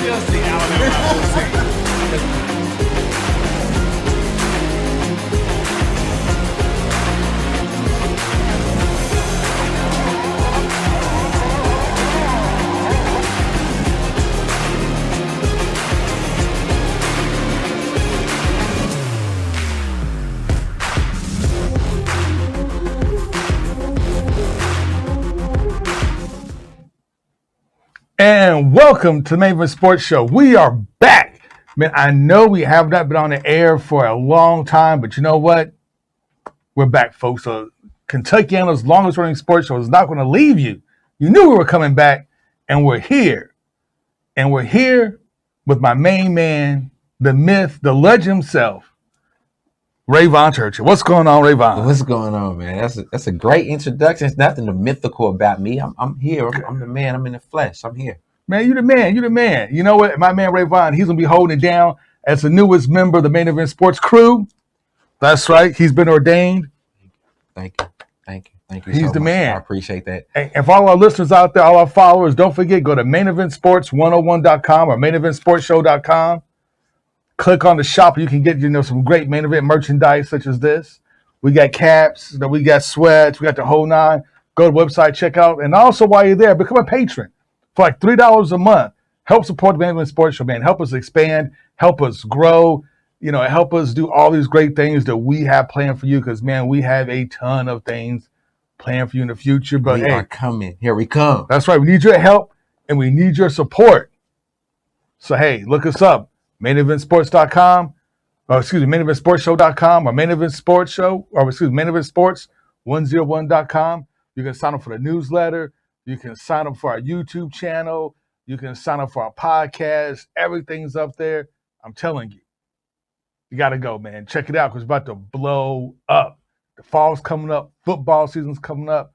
just the Alabama OC. And welcome to the Maven Sports Show. We are back. Man, I know we have not been on the air for a long time, but you know what? We're back, folks. So Kentuckiana's longest running sports show is not going to leave you. You knew we were coming back, and we're here. And we're here with my main man, the myth, the legend himself, Rayvon Churchill. What's going on, Rayvon? What's going on, man? That's a great introduction. It's nothing mythical about me. I'm here. I'm the man. I'm in the flesh. I'm here. Man, you the man. You the man. You know what? My man Rayvon, he's going to be holding it down as the newest member of the Main Event Sports crew. That's right. He's been ordained. Thank you. He's so the much. man. I appreciate that. And for all our listeners out there, all our followers, don't forget, go to maineventsports101.com or maineventsportshow.com. Click on the shop. You can get, some great main event merchandise such as this. We got caps, we got sweats, we got the whole nine. Go to the website, check out. And also while you're there, become a patron for like $3 a month. Help support the Main Event Sports Show, man. Help us expand, help us grow, help us do all these great things that we have planned for you. Because, man, we have a ton of things planned for you in the future. But we are coming. Here we come. That's right. We need your help and we need your support. So, hey, look us up. maineventsports.com, maineventsportshow.com, or maineventsports101.com. You can sign up for the newsletter. You can sign up for our YouTube channel. You can sign up for our podcast. Everything's up there. I'm telling you, you got to go, man. Check it out because it's about to blow up. The fall's coming up. Football season's coming up.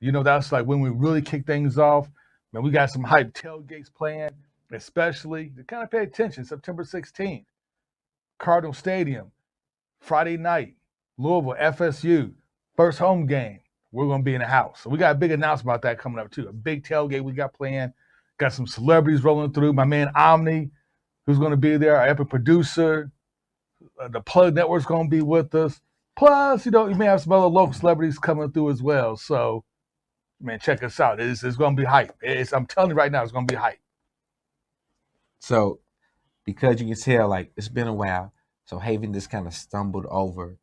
That's like when we really kick things off. Man, we got some hype tailgates planned. Especially to kind of pay attention, September 16th, Cardinal Stadium, Friday night, Louisville, FSU, first home game. We're going to be in the house. So we got a big announcement about that coming up too. A big tailgate we got planned. Got some celebrities rolling through. My man Omni, who's going to be there, our epic producer. The Plug Network's going to be with us. Plus, you may have some other local celebrities coming through as well. So, man, check us out. It's going to be hype. I'm telling you right now, it's going to be hype. So, because you can tell, like, it's been a while, so Haven just kind of stumbled over,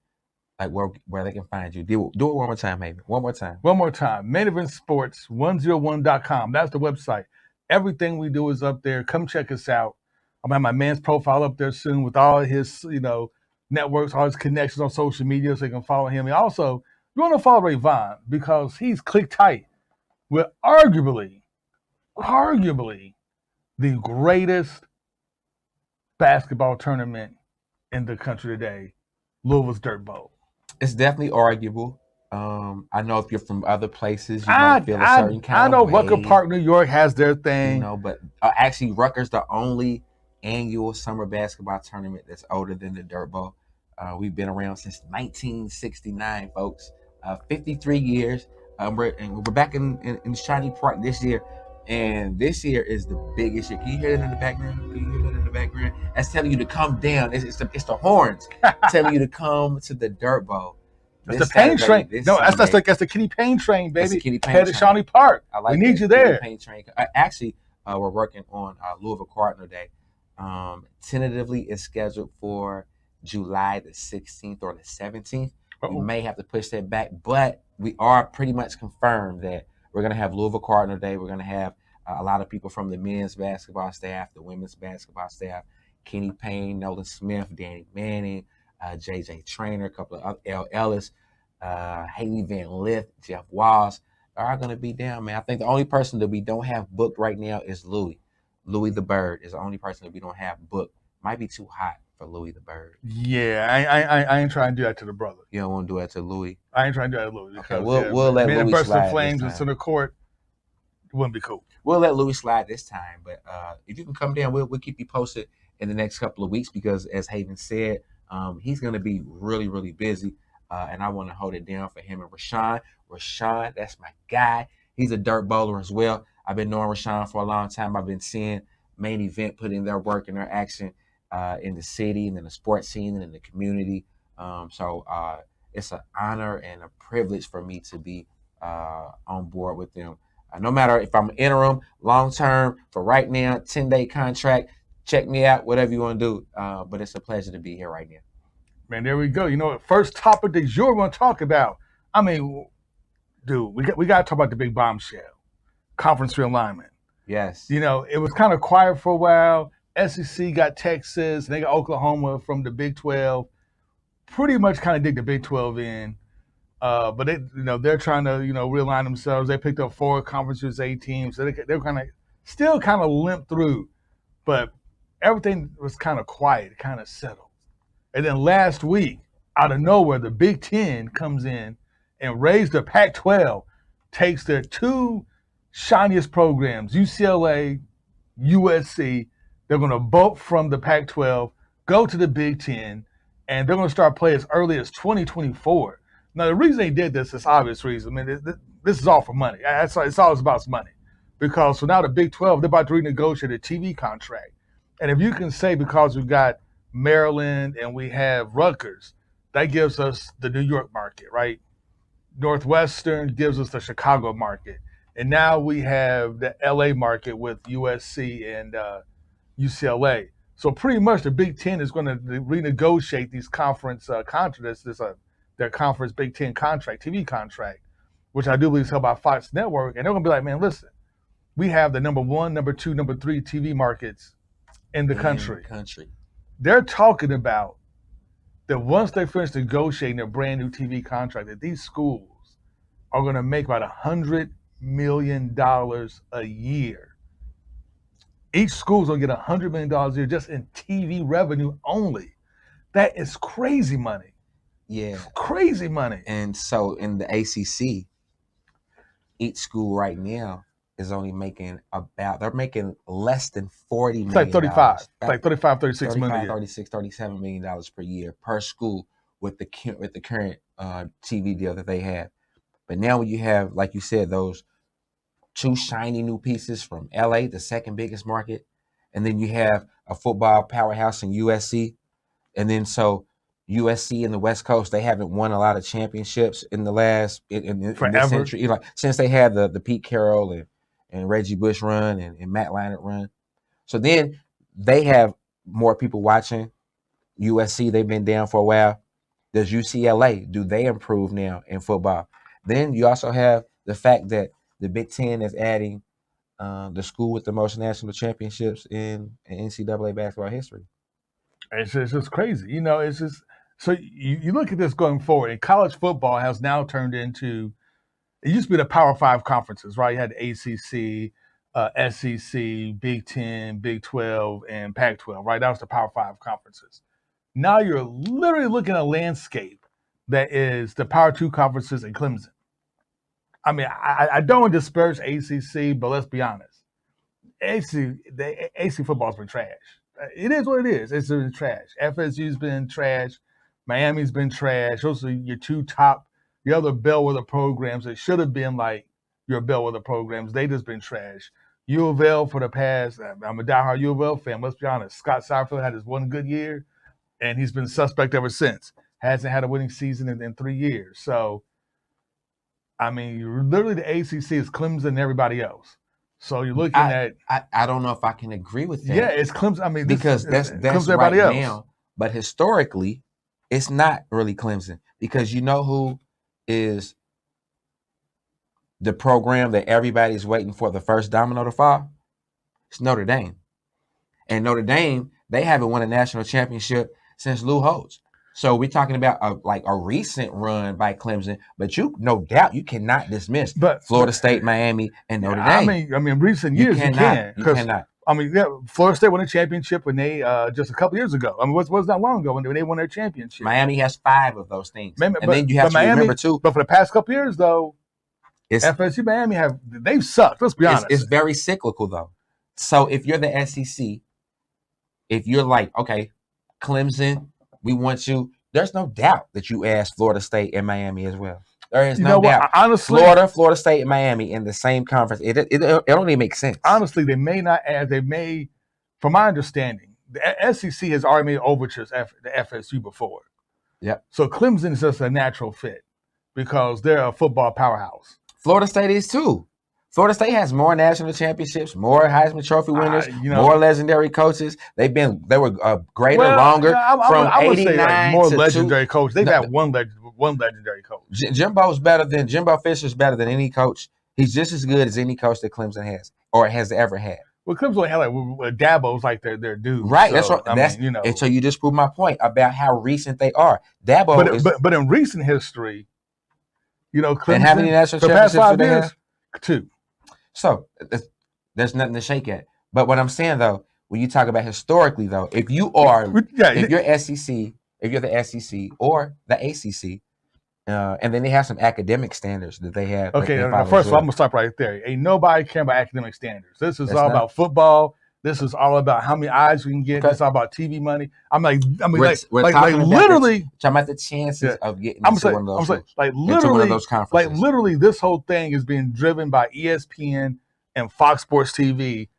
like, where they can find you. Do it one more time, Haven. One more time. maineventsports101.com. That's the website. Everything we do is up there. Come check us out. I'm going to have my man's profile up there soon with all his, networks, all his connections on social media so you can follow him. And also, you want to follow Rayvon because he's click tight with arguably, the greatest basketball tournament in the country today, Louisville's Dirt Bowl. It's definitely arguable. I know if you're from other places, you might feel a certain kind of way. I know Rucker Park, New York has their thing. But actually Rutgers the only annual summer basketball tournament that's older than the Dirt Bowl. We've been around since 1969, folks. 53 years. We're back in Shiny Park this year. And this year is the biggest year. Can you hear that in the background? That's telling you to come down. It's the horns telling you to come to the Dirt Bowl. That's the Pain Train. No, that's the Kitty Pain Train, baby. That's the Kitty Pain Head to Shawnee Park. I like we need you there. Pain Train. Actually, we're working on Louisville Cardinal Day. Tentatively, it's scheduled for July the 16th or the 17th. We may have to push that back, but we are pretty much confirmed that we're going to have Louisville Cardinal Day. We're going to have a lot of people from the men's basketball staff, the women's basketball staff, Kenny Payne, Nolan Smith, Danny Manning, JJ Trainer, a couple of L. Ellis, Haley Van Lith, Jeff Walls are going to be down, man. I think the only person that we don't have booked right now is Louis. Louis the Bird is the only person that we don't have booked. Might be too hot for Louis the Bird. Yeah, I ain't trying to do that to the brother. You don't want to do that to Louis? I ain't trying to do that to Louis. Okay, we'll let Louis burst slide the flames into the court. It wouldn't be cool. We'll let Louis slide this time, but if you can come down, we'll keep you posted in the next couple of weeks because, as Haven said, he's going to be really, really busy, and I want to hold it down for him and Rashawn. Rashawn, that's my guy. He's a dirt bowler as well. I've been knowing Rashawn for a long time. I've been seeing main event, putting their work and their action in the city and in the sports scene and in the community. So it's an honor and a privilege for me to be on board with them. No matter if I'm interim, long term, for right now, 10-day contract, check me out, whatever you want to do. But it's a pleasure to be here right now. Man, there we go. You know, first topic that you're going to talk about. I mean, dude, we got to talk about the big bombshell, conference realignment. Yes. You know, it was kind of quiet for a while. SEC got Texas, and they got Oklahoma from the Big 12. Pretty much kind of dig the Big 12 in. But they're trying to, realign themselves. They picked up 4 conferences, 8 teams. So they're kind of still kind of limp through. But everything was kind of quiet, kind of settled. And then last week, out of nowhere, the Big 10 comes in and raised the Pac-12, takes their 2 shiniest programs, UCLA, USC. They're going to bolt from the Pac-12, go to the Big 10, and they're going to start playing as early as 2024. Now, the reason they did this is obvious reason. I mean, this is all for money. It's always about money. Because so now the Big 12, they're about to renegotiate a TV contract. And if you can say because we've got Maryland and we have Rutgers, that gives us the New York market, right? Northwestern gives us the Chicago market. And now we have the LA market with USC and UCLA. So pretty much the Big 10 is going to renegotiate these conference contracts, their conference Big 10 contract, TV contract, which I do believe is held by Fox Network. And they're going to be like, man, listen, we have the number 1, number 2, number 3 TV markets in the country. They're talking about that once they finish negotiating their brand new TV contract, that these schools are going to make about $100 million a year. Each school's going to get $100 million a year just in TV revenue only. That is crazy money. Yeah. Crazy money. And so in the ACC, each school right now is only making they're making less than $40 million. It's like 35. It's like 35, 36 million. 36, $37 million per year per school with the current TV deal that they have. But now when you have, like you said, those 2 shiny new pieces from LA, the second biggest market, and then you have a football powerhouse in USC, and then so USC and the West Coast, they haven't won a lot of championships in the last in this century, like since they had the Pete Carroll and Reggie Bush run and Matt Leinart run. So then they have more people watching. USC, they've been down for a while. Does UCLA, do they improve now in football? Then you also have the fact that the Big 10 is adding the school with the most national championships in NCAA basketball history. It's just crazy. It's just, so you look at this going forward, and college football has now turned into, it used to be the Power 5 conferences, right? You had ACC, SEC, Big 10, Big 12, and Pac-12, right? That was the Power 5 conferences. Now you're literally looking at a landscape that is the Power 2 conferences and Clemson. I mean, I don't want to disparage ACC, but let's be honest. AC football's been trash. It is what it is. It's been trash. FSU's been trash. Miami's been trash. Those are your 2 top, the other bellwether programs that should have been like your bellwether programs. They just been trash. U of L for the past, I'm a diehard U of L fan. Let's be honest. Scott Satterfield had his 1 good year, and he's been suspect ever since. Hasn't had a winning season in 3 years. So, I mean, literally the ACC is Clemson and everybody else. So you're looking at. I don't know if I can agree with that. Yeah, it's Clemson. I mean, because that's right else. Now. But historically, it's not really Clemson, because you know who is the program that everybody's waiting for the first domino to fall? It's Notre Dame. And Notre Dame, they haven't won a national championship since Lou Holtz. So we're talking about a recent run by Clemson, but no doubt you cannot dismiss Florida State, Miami, and Notre Dame. I mean, recent years you can. You cannot. I mean, Florida State won a championship when they just a couple years ago. I mean, was not long ago when they won their championship. Miami has 5 of those things, then you have to remember too. But for the past couple years, though, FSU, Miami they've sucked. Let's be honest. It's very cyclical though. So if you're the SEC, if you're like, okay, Clemson, we want you. There's no doubt that you asked Florida State and Miami as well. There is no doubt. Honestly, Florida State, and Miami in the same conference. It don't even make sense. Honestly, they may not ask. They may from my understanding, the SEC has already made overtures to FSU before. Yep. So Clemson is just a natural fit because they're a football powerhouse. Florida State is too. Florida State has more national championships, more Heisman Trophy winners, more legendary coaches. They were greater, longer. I would say like more legendary coach. They've had one legendary coach. Jimbo Fisher's better than any coach. He's just as good as any coach that Clemson has or has ever had. Well, Clemson only had like Dabo's like their dude. Right. So, that's right. And so you just proved my point about how recent they are. Dabo but in recent history, Clemson, and how many national championships the past 5 do they years, have? 2. So there's nothing to shake at. But what I'm saying though, when you talk about historically though, if you're SEC, if you're the SEC or the ACC, and then they have some academic standards that they have. Okay, first of all, I'm gonna stop right there. Ain't nobody caring about academic standards. This is all about football. This is all about how many eyes we can get. This is all about TV money. We're literally talking about the chances of getting into one of those conferences. Like literally, this whole thing is being driven by ESPN and Fox Sports TV,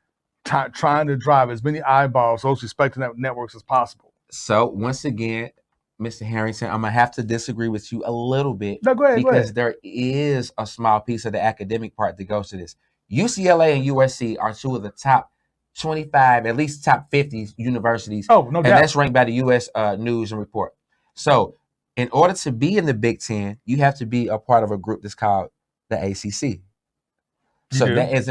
trying to drive as many eyeballs, those respective networks as possible. So once again, Mr. Harrington, I'm gonna have to disagree with you a little bit. No, go ahead. Because there is a small piece of the academic part that goes to this. UCLA and USC are two of the top 25, at least top 50 universities. Oh, no doubt. And that's ranked by the U.S. News and Report. So in order to be in the Big Ten, you have to be a part of a group that's called the ACC. So that is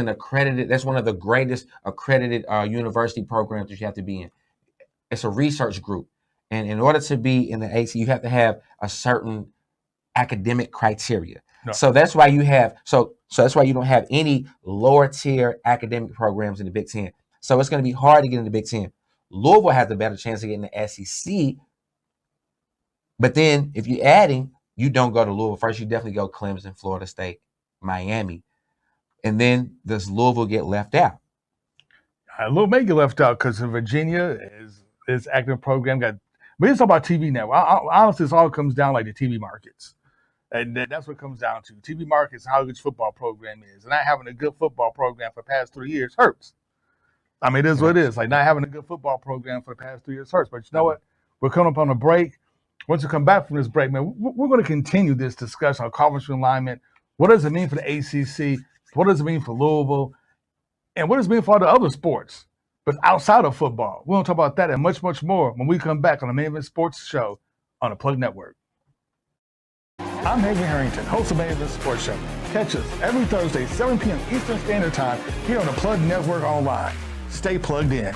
that's one of the greatest accredited university programs that you have to be in. It's a research group. And in order to be in the ACC, you have to have a certain academic criteria. No. So that's why you have so that's why you don't have any lower tier academic programs in the Big Ten. So it's going to be hard to get in the Big Ten. Louisville has a better chance of getting the SEC. But then if you're adding, you don't go to Louisville first. You definitely go Clemson, Florida State, Miami. And then does Louisville get left out? Louisville may get left out because Virginia is active program got. But it's all about TV now. Honestly, this all comes down like the TV markets. And that's what it comes down to. TV markets, how good your football program is. And not having a good football program for the past 3 years hurts. I mean, it is what it is. Like not having a good football program for the past 3 years hurts. But you know what? We're coming up on a break. Once we come back from this break, man, we're going to continue this discussion on conference realignment. What does it mean for the ACC? What does it mean for Louisville? And what does it mean for all the other sports? But outside of football, we're going to talk about that and much, much more when we come back on the Main Event Sports Show on the Plug Network. I'm Avery Harrington, host of Main Event Sports Show. Catch us every Thursday, 7 p.m. Eastern Standard Time here on the Plug Network online. Stay plugged in.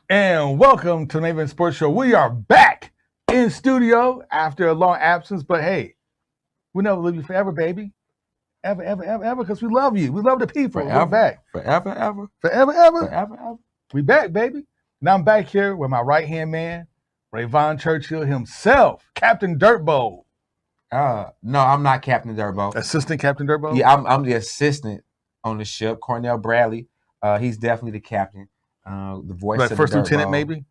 And welcome to the Main Event Sports Show. We are back in studio after a long absence, but hey, we never leave you forever, baby. Ever, ever, ever, ever, because we love you. We love the people. Forever, We're back. forever, ever, Forever, ever. forever, ever. We back, baby. Now I'm back here with my right-hand man, Rayvon Churchill himself, Captain Dirtbowl. No, I'm not Captain Durbo. Assistant Captain Dirtbowl? Yeah, I'm the assistant on the ship. Cornell Bradley, he's definitely the captain. The voice Like of first the lieutenant, Dirtbowl. maybe?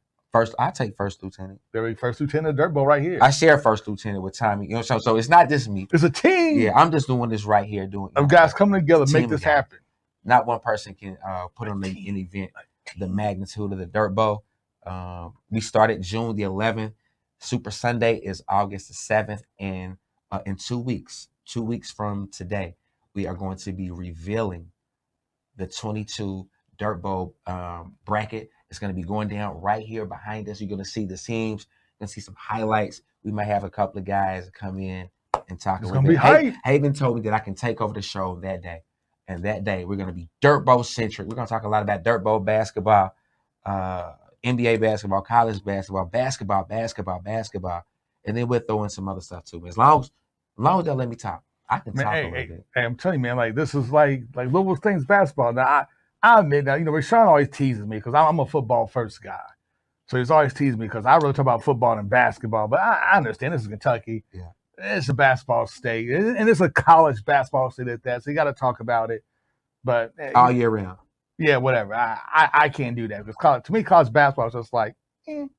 I take first lieutenant. There, first lieutenant of Dirtbowl right here. I share first lieutenant with Tommy. You know, so it's not just me. It's a team. Yeah, I'm just doing this right here, doing of guys coming together, make this happen. Not one person can put on an event the magnitude of the Dirt Bowl. We started June the 11th. Super Sunday is August the 7th, and in 2 weeks from today, we are going to be revealing the 22 Dirt Bowl bracket. It's going to be going down right here behind us. You're going to see the teams. You're going to see some highlights. We might have a couple of guys come in and talk a little bit. Haven told me that I can take over the show that day. And that day, we're going to be Dirt Bowl centric. We're going to talk a lot about Dirt Bowl basketball, NBA basketball, college basketball, basketball. And then we'll throw in some other stuff too. As long as they'll let me talk, I can talk a little bit. Hey, I'm telling you, man, like this is like Louisville things basketball. Now, I admit that, Rashawn always teases me because I'm a football first guy. So he's always teasing me because I really talk about football and basketball. But I understand this is Kentucky. Yeah. It's a basketball state. And it's a college basketball state at that. So you got to talk about it. But all year round. Yeah, whatever. I can't do that because to me, college basketball is just like, And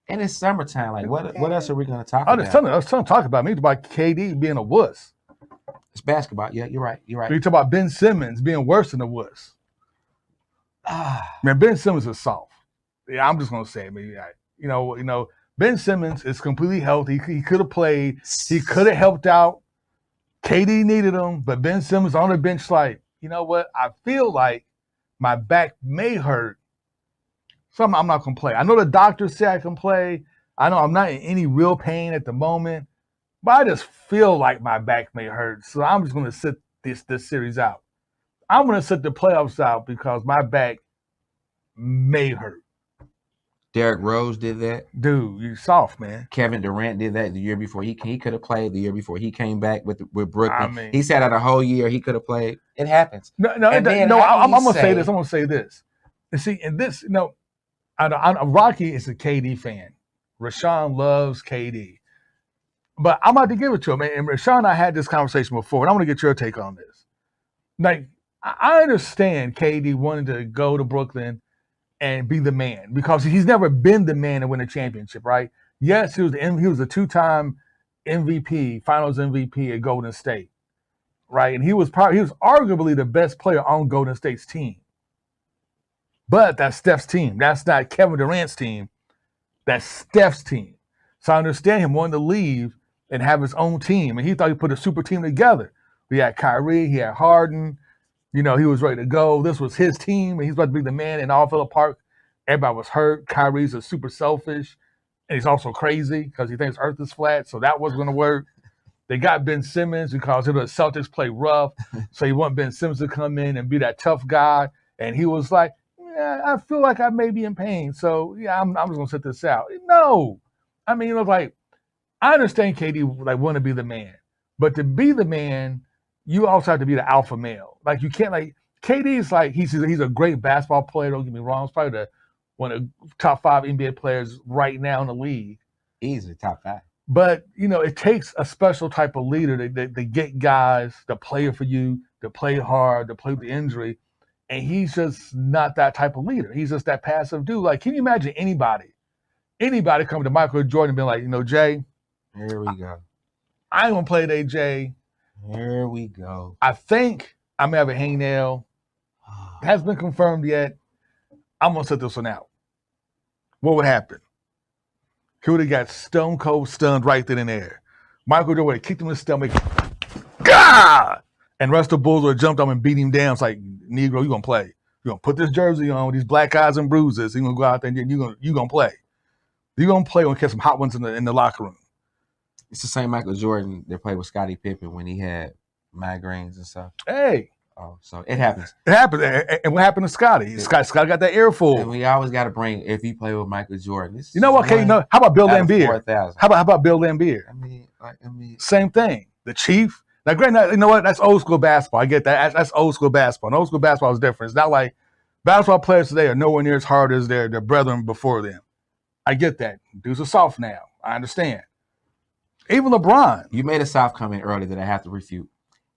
it's summertime. Like, what else are we going to talk about? There's something to talk about. Me about KD being a wuss. It's basketball. Yeah, you're right. You talk about Ben Simmons being worse than a wuss. Man, Ben Simmons is soft. Yeah, I'm just gonna say it. Maybe Ben Simmons is completely healthy. He could have played. He could have helped out. KD needed him, but Ben Simmons on the bench, like, you know what? I feel like my back may hurt. So I'm not gonna play. I know the doctors say I can play. I know I'm not in any real pain at the moment, but I just feel like my back may hurt. So I'm just gonna sit this series out. I'm going to sit the playoffs out because my back may hurt. Derrick Rose did that. Dude, you soft, man. Kevin Durant did that the year before. He could have played the year before he came back with Brooklyn. He sat out a whole year. He could have played. It happens. I'm going to say this. I'm going to say this. And see, and this, Rocky is a KD fan. Rashawn loves KD. But I'm about to give it to him. And Rashawn and I had this conversation before, and I want to get your take on this. Like, I understand KD wanted to go to Brooklyn and be the man because he's never been the man to win a championship, right? Yes, he was a two-time MVP, Finals MVP at Golden State, right? And he was arguably the best player on Golden State's team. But that's Steph's team. That's not Kevin Durant's team. That's Steph's team. So I understand him wanting to leave and have his own team, and he thought he put a super team together. We had Kyrie, he had Harden. He was ready to go. This was his team, and he's about to be the man in all Villa Park. Everybody was hurt. Kyrie's a super selfish, and he's also crazy because he thinks Earth is flat, so that wasn't going to work. They got Ben Simmons because the Celtics play rough, so he wanted Ben Simmons to come in and be that tough guy, and he was like, yeah, I feel like I may be in pain, so yeah, I'm just going to sit this out. No. I mean, I understand KD want to be the man, but to be the man, you also have to be the alpha male. Like, you can't, KD is he's a great basketball player, don't get me wrong. He's probably one of the top 5 NBA players right now in the league. Easily top 5. But, it takes a special type of leader to get guys to play for you, to play hard, to play with the injury. And he's just not that type of leader. He's just that passive dude. Like, can you imagine anybody coming to Michael Jordan and being like, Jay, here we go. I ain't going to play today, Jay. Here we go. I think I may have a hangnail. It hasn't been confirmed yet. I'm going to set this one out. What would happen? He would have got stone cold stunned right then and there. Michael Jordan would have kicked him in the stomach. God! And the rest of the Bulls would have jumped on him and beat him down. It's like, Negro, you're going to play. You're going to put this jersey on with these black eyes and bruises. You're going to go out there and you're going to play. You're going to play when you catch some hot ones in the locker room. It's the same Michael Jordan that played with Scottie Pippen when he had migraines and stuff. Hey. Oh, so it happens. It happens. And what happened to Scotty? Scotty got that air full. And we always got to bring, if you play with Michael Jordan. You know what, Kate? How about Bill Laimbeer? How about Bill Laimbeer? I mean, same thing. The Chief, Now, granted, you know what? That's old school basketball. I get that. That's old school basketball. And old school basketball is different. It's not like basketball players today are nowhere near as hard as their brethren before them. I get that. Dudes are soft now. I understand. Even LeBron. You made a soft comment earlier that I have to refute.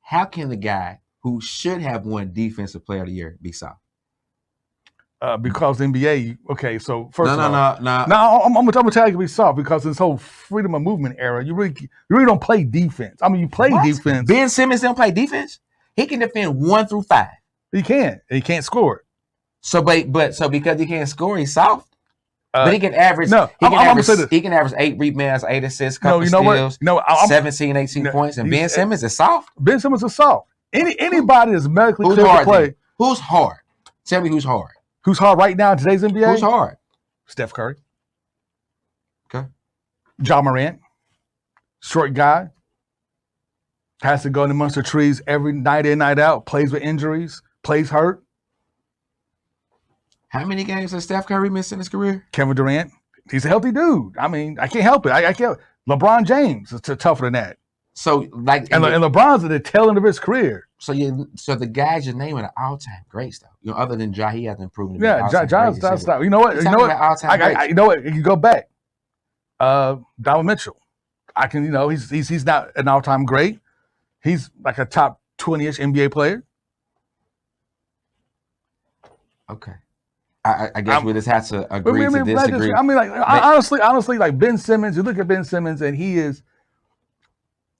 How can the guy who should have won Defensive Player of the Year be soft? Because the NBA, okay, so first of all. No. No, I'm going to tell you to be soft because this whole freedom of movement era, you really don't play defense. I mean, you play defense. Ben Simmons don't play defense? He can defend 1 through 5. He can. He can't score. So because he can't score, he's soft? But he can average. No, he can average 8 rebounds, 8 assists, couple steals, 17, 18 points. And Ben Simmons is soft. Ben Simmons is soft. Anybody that's medically clear to play. Then? Who's hard? Tell me who's hard. Who's hard right now in today's NBA? Who's hard? Steph Curry. Okay. Ja Morant. Short guy. Has to go in amongst the trees every night in, night out. Plays with injuries. Plays hurt. How many games has Steph Curry missed in his career? Kevin Durant. He's a healthy dude. I mean, I can't help it. I can't. LeBron James is tougher than that. So like, and LeBron's at the tail end of his career. So the guys you're naming are all-time greats, though. You know, other than Ja, he hasn't proven to be Ja's you know what? You know what? You know what? You go back. Donovan Mitchell. I can. You know, he's not an all-time great. He's like a top 20-ish NBA player. Okay. I guess we just have to agree to disagree. I mean, like honestly, like Ben Simmons. You look at Ben Simmons, and he is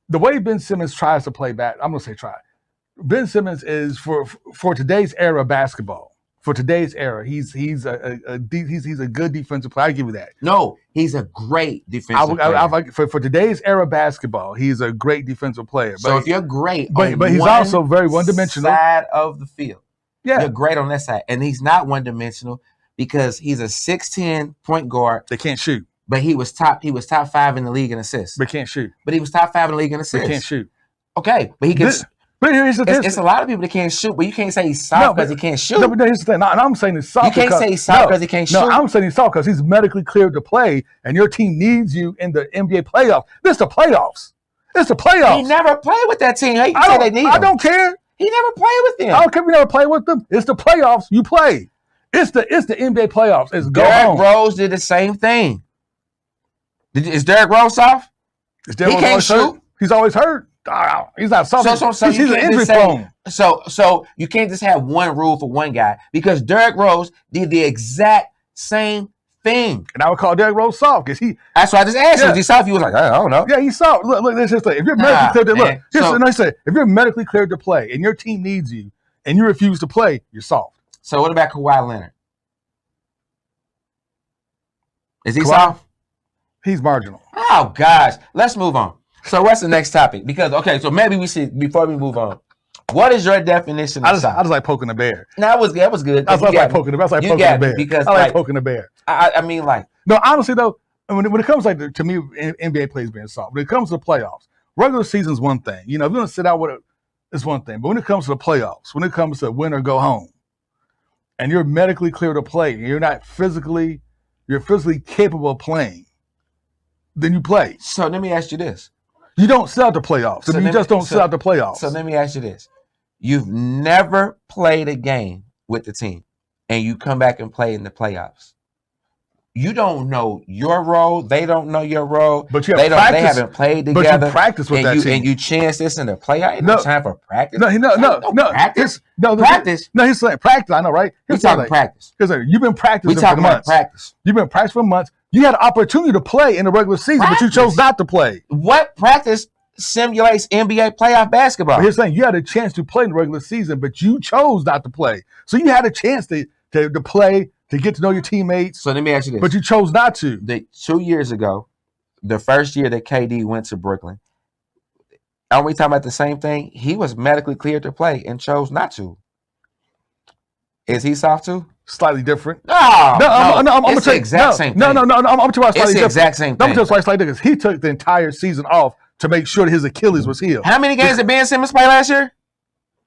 the way Ben Simmons tries to play back. I'm gonna say try. Ben Simmons is for today's era of basketball. For today's era, he's a good defensive player. I give you that. No, he's a great defensive player. For today's era of basketball, he's a great defensive player. So if you're great, but he's also very one-dimensional. Side of the field. Yeah. You're great on that side. And he's not one-dimensional because he's a 6'10" point guard. They can't shoot. But he was top 5 in the league in assists. But can't shoot. But he was top 5 in the league in assists. But can't shoot. Okay, but he can. But here's the thing. It's a lot of people that can't shoot, but you can't say he's soft because he can't shoot. No, but here's the thing. No, I'm saying he's soft. You can't say he's soft because he can't shoot. No, I'm saying he's soft because he's medically cleared to play, and your team needs you in the NBA playoffs. This is the playoffs. It's the playoffs. He never played with that team. How you say they need him? I don't care. He never played with them. I don't care if you never play with them. It's the playoffs. You play. It's the NBA playoffs. It's go home. Derrick Rose did the same thing. Is Derrick Rose soft? He can't shoot. Hurt? He's always hurt. He's not soft. So he's an injury prone. So you can't just have one rule for one guy because Derrick Rose did the exact same thing. And I would call Derrick Rose soft because he. That's why I just asked you. Is he soft? You was like, I don't know. Yeah, he's soft. Look, this is the thing. If you're medically cleared to if you're medically cleared to play and your team needs you and you refuse to play, you're soft. So what about Kawhi Leonard? Is he soft? He's marginal. Oh gosh, let's move on. So what's the next topic? Because so maybe we should before we move on. What is your definition of soft? I just like poking the bear. No, that was good. I like poking the bear. I like poking the bear. I mean, like, no, honestly though, when it comes to me, NBA players being soft. When it comes to the playoffs, regular season's one thing. You know, if you're gonna sit out with it, it's one thing. But when it comes to the playoffs, when it comes to win or go home, and you're medically clear to play, and you're physically capable of playing, then you play. So let me ask you this. You don't sit out the playoffs. You just don't sit out the playoffs. So let me ask you this. You've never played a game with the team, and you come back and play in the playoffs. You don't know your role. They don't know your role. But they haven't played together. But you practice with that team. And you chance this in the playoffs. No time for practice. No. Practice. Practice. No, he's saying practice. I know, right? He's talking practice. Because you've been practicing for months. Practice. You've been practicing for months. You had an opportunity to play in the regular season, but you chose not to play. What practice simulates NBA playoff basketball? But he's saying you had a chance to play in the regular season, but you chose not to play. So you had a chance to play, to get to know your teammates. So let me ask you this. But you chose not to. 2 years ago, the first year that KD went to Brooklyn, are we talking about the same thing? He was medically cleared to play and chose not to. Is he soft too? Slightly different. No, I'm going to tell you the exact same thing. I'm going to tell you it's the exact same thing. I'm going to tell you it's slightly different because he took the entire season off to make sure that his Achilles was healed. How many games did Ben Simmons play last year?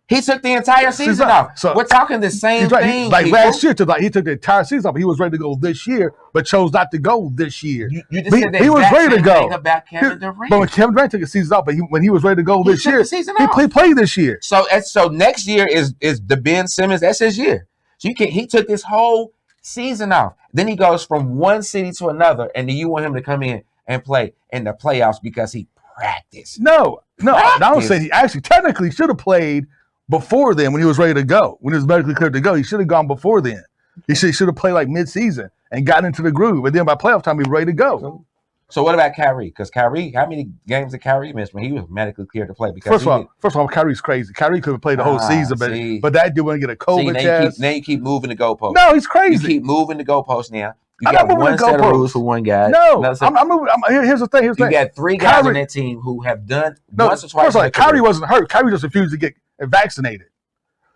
He took the entire season off. So we're talking the same thing. Like last year, he took the entire season off. He was ready to go this year, but chose not to go this year. You just said that he was ready to go. About Kevin Durant. But when Kevin Durant took the season off, but when he was ready to go this year, he played this year. So next year is the Ben Simmons. That's his year. So he took this whole season off. Then he goes from one city to another, and then you want him to come in and play in the playoffs because he practiced. No. I don't say he actually technically should have played before then when he was ready to go. When he was medically cleared to go, he should have gone before then. He should have played like mid-season and got into the groove. But then by playoff time, he was ready to go. So what about Kyrie? Because Kyrie, how many games did Kyrie miss when he was medically cleared to play? Because first of all, Kyrie's crazy. Kyrie could have played the whole season, but that dude wouldn't get a COVID test. Now you keep moving the goalpost. No, he's crazy. You keep moving the goalpost now. You got one set of rules for one guy. No, I'm moving. Here's the thing. You got three guys on that team who have done once or twice. First of all, Kyrie wasn't hurt. Kyrie just refused to get vaccinated.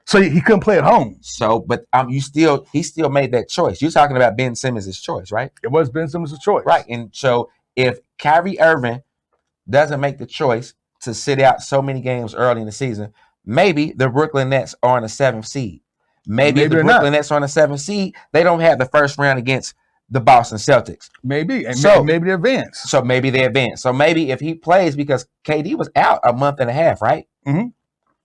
So he couldn't play at home. So, but he still made that choice. You're talking about Ben Simmons' choice, right? It was Ben Simmons' choice. Right. And so if Kyrie Irving doesn't make the choice to sit out so many games early in the season, maybe the Brooklyn Nets are on a 7th seed. Maybe if the Brooklyn Nets are on a 7th seed, they don't have the first round against the Boston Celtics. Maybe. And maybe they advance. So maybe they advance. So maybe if he plays, because KD was out a month and a half, right? Mm-hmm.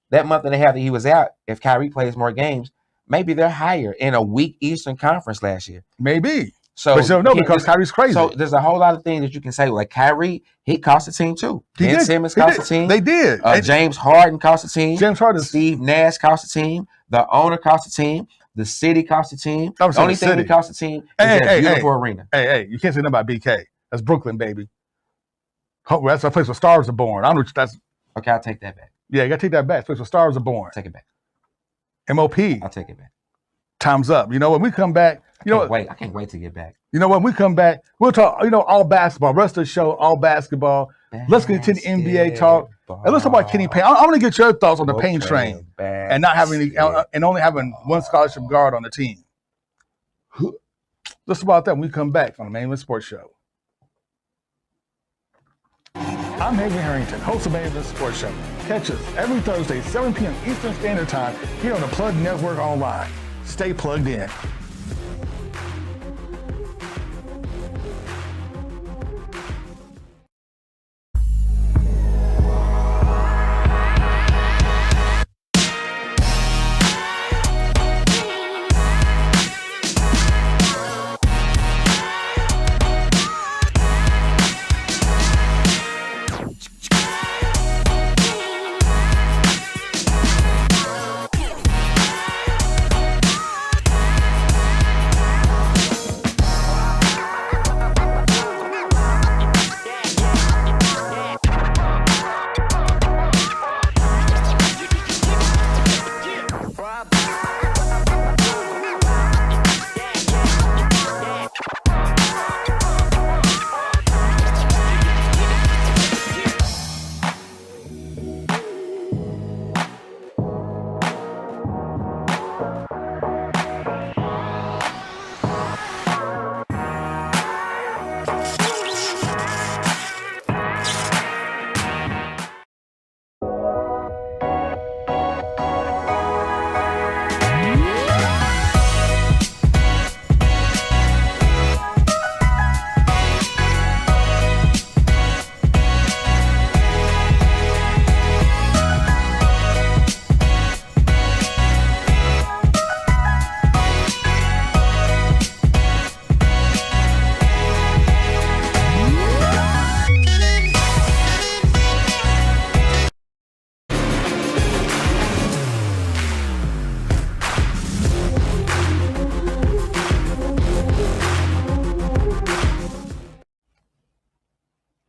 That month and a half that he was out, if Kyrie plays more games, maybe they're higher in a weak Eastern Conference last year. Maybe. So but no, because Kyrie's crazy. So there's a whole lot of things that you can say. Like Kyrie, he cost the team too. Ben Simmons cost the team. They did. James Harden cost the team. James Harden. Steve Nash cost the team. The owner cost the team. The city cost the team. The only thing that cost the team is that beautiful arena. Hey, you can't say nothing about BK. That's Brooklyn, baby. That's a place where stars are born. I don't know. That's okay. I'll take that back. Yeah, you got to take that back. It's a place where stars are born. Take it back. MOP. I'll take it back. Time's up. You know, when we come back, I can't wait to get back. You know, when we come back, we'll talk, all basketball. Rest of the show, all basketball. Let's get into the NBA talk. And let's talk about Kenny Payne. I want to get your thoughts on the Payne train and not having and only having one scholarship guard on the team. Let's talk about that when we come back on the Main Event Sports Show. I'm Avery Harrington, host of Main Event Sports Show. Catch us every Thursday, 7 p.m. Eastern Standard Time here on the Plug Network Online. Stay plugged in.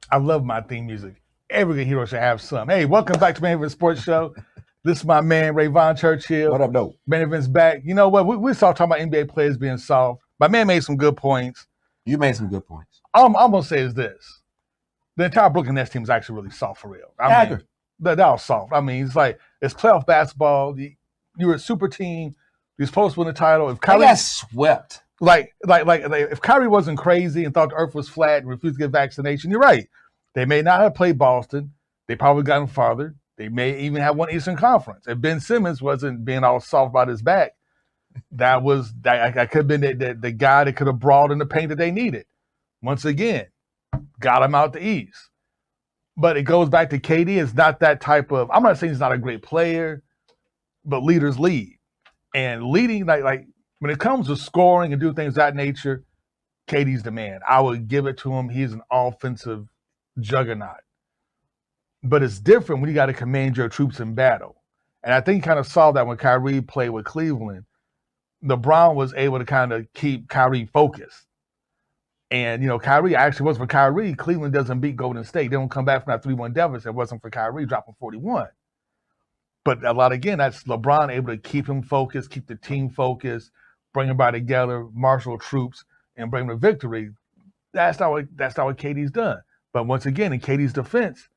I love my theme music. Every good hero should have some. Hey, welcome back to Main Event Sports Show. This is my man, Rayvon Churchill. What up, though? Main Event's back. You know what? We started talking about NBA players being soft. My man made some good points. You made some good points. All I'm going to say is this. The entire Brooklyn Nets team is actually really soft for real. I mean, they're all soft. I mean, it's like, it's playoff basketball. You're a super team. You're supposed to win the title. If Kyrie got swept. Like, if Kyrie wasn't crazy and thought the earth was flat and refused to get vaccination, you're right. They may not have played Boston. They probably gotten farther. They may even have won Eastern Conference. If Ben Simmons wasn't being all soft about his back, that could have been the guy that could have brought in the paint that they needed. Once again, got him out the East. But it goes back to KD. It's not that type of. I'm not saying he's not a great player, but leaders lead, and leading like when it comes to scoring and do things of that nature, KD's the man. I would give it to him. He's an offensive juggernaut. But it's different when you got to command your troops in battle. And I think you kind of saw that when Kyrie played with Cleveland. LeBron was able to kind of keep Kyrie focused. And, Kyrie actually wasn't for Kyrie. Cleveland doesn't beat Golden State. They don't come back from that 3-1 deficit. It wasn't for Kyrie dropping 41. But that's LeBron able to keep him focused, keep the team focused, bring everybody together, marshal troops, and bring them to victory. That's not what KD's done. But once again, in KD's defense,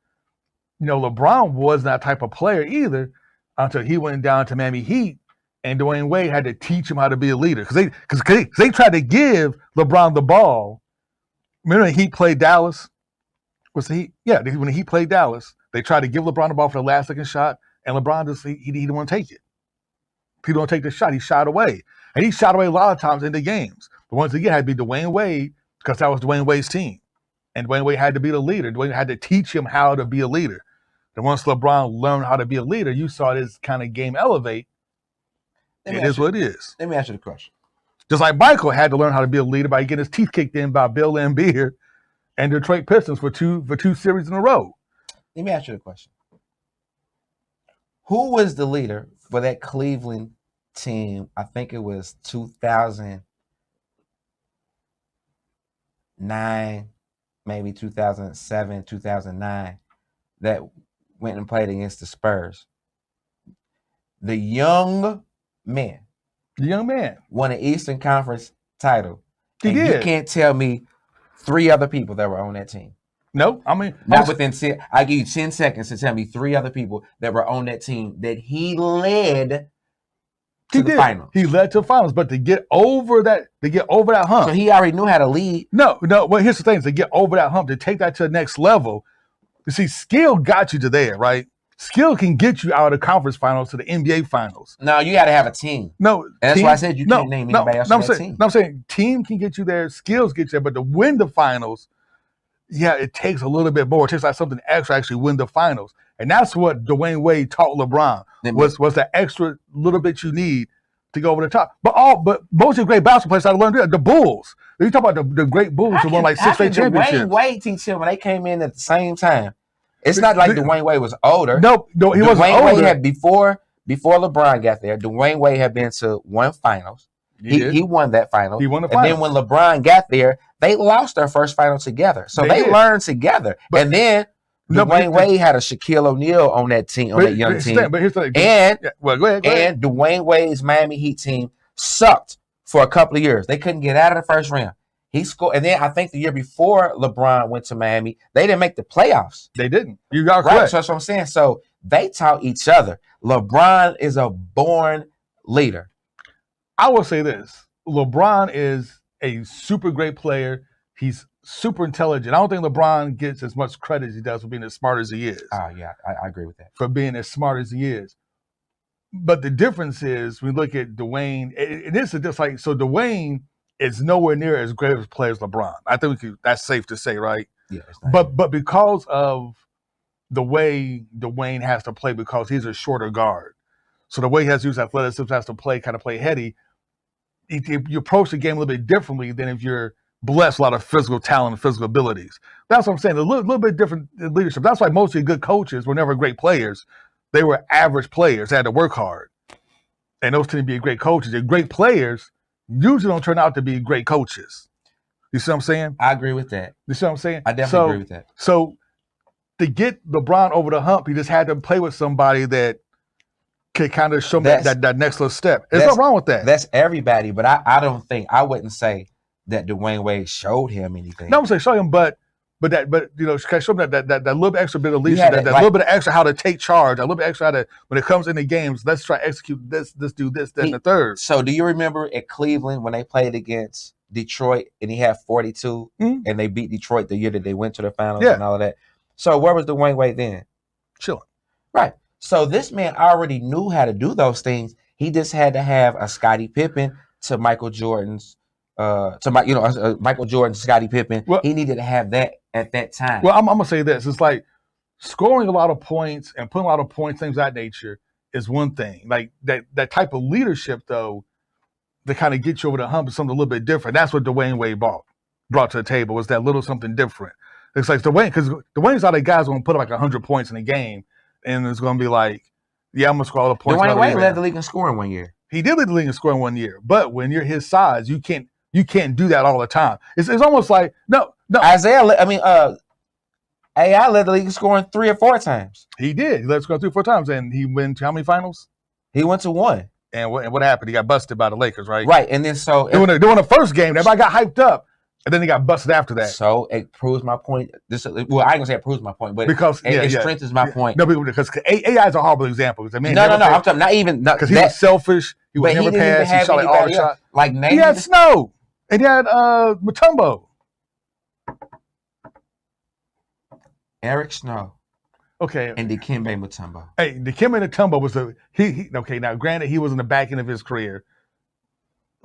LeBron wasn't that type of player either until he went down to Miami Heat, and Dwayne Wade had to teach him how to be a leader because they tried to give LeBron the ball. Remember when Heat played Dallas? Was the Heat? Yeah, when the Heat played Dallas, they tried to give LeBron the ball for the last second shot, and LeBron he didn't want to take it. He didn't want to take the shot. He shot away, and he shot away a lot of times in the games. But once again, it had to be Dwayne Wade because that was Dwayne Wade's team, and Dwayne Wade had to be the leader. Dwayne had to teach him how to be a leader. And once LeBron learned how to be a leader, you saw this kind of game elevate. It is what it is. Let me ask you the question. Just like Michael had to learn how to be a leader by getting his teeth kicked in by Bill Laimbeer and Detroit Pistons for two series in a row. Let me ask you the question. Who was the leader for that Cleveland team? I think it was 2009, maybe 2007, 2009, that went and played against the Spurs. The young man won an Eastern Conference title. He did. You can't tell me 3 other people that were on that team. No, I mean not within 10. I give you 10 seconds to tell me 3 other people that were on that team that he led to the finals. He led to the finals, but to get over that hump. So he already knew how to lead. No. Well, here's the thing: to get over that hump, to take that to the next level. You see, skill got you to there, right? Skill can get you out of the conference finals to the NBA finals. No, you got to have a team. No, and that's why I said you can't name anybody else on that team. No, I'm saying team can get you there, skills get you there, but to win the finals, yeah, it takes a little bit more. It takes like something extra to actually win the finals. And that's what Dwayne Wade taught LeBron, was the extra little bit you need to go over the top. But most of the great basketball players I learned the Bulls. You talk about the great Bulls who won like 6 straight championships. Dwayne Wade teach him when they came in at the same time. It's not like Dwayne Wade was older. No, he wasn't older. Dwayne Wade had before LeBron got there. Dwayne Wade had been to 1 finals. He won that final. He won the finals. And then when LeBron got there, they lost their first final together. So they learned together. And then Dwayne Wade had a Shaquille O'Neal on that team, on that young team. But here's the thing. Go ahead. And Dwayne Wade's Miami Heat team sucked for a couple of years. They couldn't get out of the first round. He scored, and then I think the year before LeBron went to Miami, they didn't make the playoffs. They didn't. You got correct. Right, so that's what I'm saying. So they taught each other. LeBron is a born leader. I will say this: LeBron is a super great player. He's super intelligent. I don't think LeBron gets as much credit as he does for being as smart as he is. Oh yeah, I agree with that. For being as smart as he is. But the difference is, we look at Dwayne. And this is just like so. Dwayne is nowhere near as great of a player as LeBron. I think that's safe to say, right? Yeah. But because of the way Dwayne has to play, because he's a shorter guard, so the way he has to use athleticism, has to play heady. You approach the game a little bit differently than if you're blessed with a lot of physical talent and physical abilities. That's what I'm saying. A little bit different in leadership. That's why most of the good coaches were never great players. They were average players. They had to work hard, and those tend to be great coaches. They're great players. Usually don't turn out to be great coaches. You see what I'm saying? I agree with that. You see what I'm saying? I definitely agree with that. So to get LeBron over the hump, he just had to play with somebody that could kind of show him that next little step. There's nothing wrong with that. That's everybody, but I wouldn't say that Dwayne Wade showed him anything. No, I'm saying show him, but show him that little bit extra bit of leadership, that little bit of extra how to take charge, a little bit extra how to, when it comes into games, let's try to execute this, do this, that, and the third. So do you remember at Cleveland when they played against Detroit and he had 42 and they beat Detroit the year that they went to the finals and all of that? So where was Dwayne Wade then? Chilling. Right. So this man already knew how to do those things. He just had to have a Scottie Pippen to Michael Jordan's, Michael Jordan, Scottie Pippen. Well, He needed to have that at that time. well, I'm gonna say this: it's like scoring a lot of points and putting a lot of points, things of that nature, is one thing. Like that type of leadership, though, to kind of get you over the hump is something a little bit different. That's what Dwayne Wade brought to the table, was that little something different. It's like Dwayne, because Dwayne's not a guy's going to put up like 100 points in a game, and it's going to be like, yeah, I'm going to score all the points. Dwayne Wade led the league in scoring one year. He did lead the league in scoring 1 year, but when you're his size, you can't do that all the time. It's almost like no. AI led the league in scoring 3 or 4 times. He did. He led scoring 3 or 4 times, and he went to how many finals? He went to 1. And what happened? He got busted by the Lakers, right? Right, and then they won the first game. Everybody got hyped up, and then he got busted after that. So it proves my point. I ain't gonna say it proves my point, but because it strengthens my point. No, because AI is a horrible example. I mean, no. I'm talking not even because he was selfish. He would never pass. He shot like all the shots. Like he had Snow, and he had Mutombo. Eric Snow. Okay. And Dikembe Mutombo. Hey, Dikembe Mutombo was he okay, now granted he was in the back end of his career.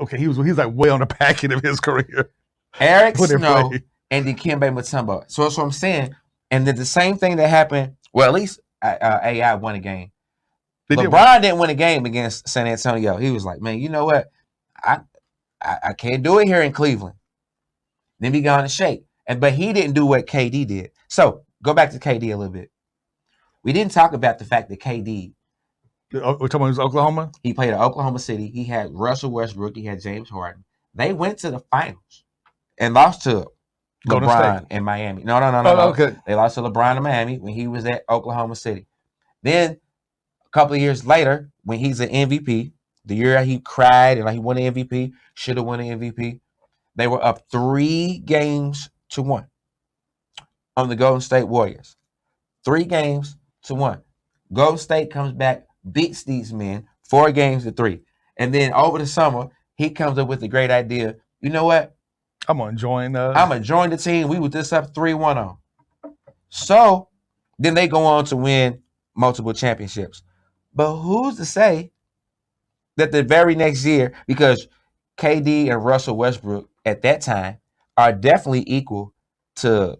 Okay, he's like way on the back end of his career. Eric Snow and Dikembe Mutombo. So that's what I'm saying. And then the same thing that happened, well, at least AI won a game. LeBron didn't win a game against San Antonio. He was like, man, you know what? I can't do it here in Cleveland. Then he got on a shake. But he didn't do what KD did. So go back to KD a little bit. We didn't talk about the fact that KD. We're talking about Oklahoma? He played at Oklahoma City. He had Russell Westbrook. He had James Harden. They went to the finals and lost to LeBron in Miami. No. Okay. They lost to LeBron in Miami when he was at Oklahoma City. Then a couple of years later, when he's an MVP, the year he cried and he won the MVP, should have won the MVP, they were up 3-1 on the Golden State Warriors. 3-1. Golden State comes back, beats these men 4-3. And then over the summer, he comes up with the great idea. You know what? I'm going to join the team. We were just up 3-1 on. So then they go on to win multiple championships. But who's to say that the very next year, because KD and Russell Westbrook at that time are definitely equal to